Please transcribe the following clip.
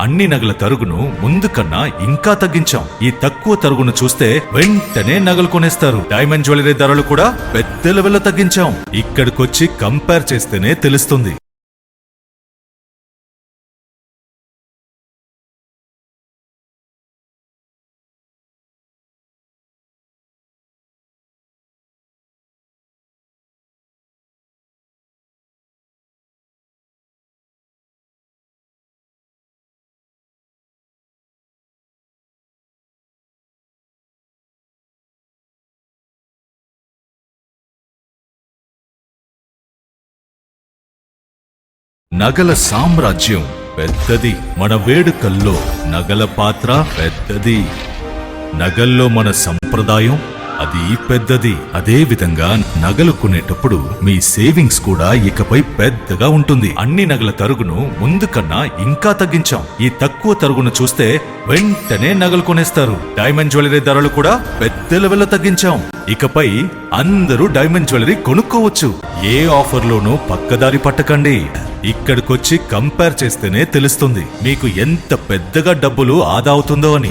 అన్ని నగల తరుగును ముందు కన్నా ఇంకా తగ్గించాం. ఈ తక్కువ తరుగును చూస్తే వెంటనే నగలు కొనేస్తారు. డైమండ్ జ్యువెలరీ ధరలు కూడా పెద్ద లెవెల్లో తగ్గించాం. ఇక్కడికొచ్చి కంపేర్ చేస్తేనే తెలుస్తుంది. నగల సామ్రాజ్యం పెద్దది. మన వేడుకల్లో నగల పాత్ర పెద్దది. నగల్లో మన సంప్రదాయం అది పెద్దది. అదే విధంగా నగలు కొనేటప్పుడు మీ సేవింగ్స్ కూడా ఇకపై పెద్దగా ఉంటుంది. అన్ని నగల తరుగును ముందు కన్నా ఇంకా తగ్గించాం. ఈ తక్కువ తరుగును చూస్తే వెంటనే నగలు కొనేస్తారు. డైమండ్ జ్యువెలరీ ధరలు కూడా పెద్ద లెవెల్లో తగ్గించాం. ఇకపై అందరూ డైమండ్ జ్యువెలరీ కొనుక్కోవచ్చు. ఏ ఆఫర్లోనూ పక్కదారి పట్టకండి. ఇక్కడికొచ్చి కంపేర్ చేస్తేనే తెలుస్తుంది మీకు ఎంత పెద్దగా డబ్బులు ఆదా అవుతుందో అని.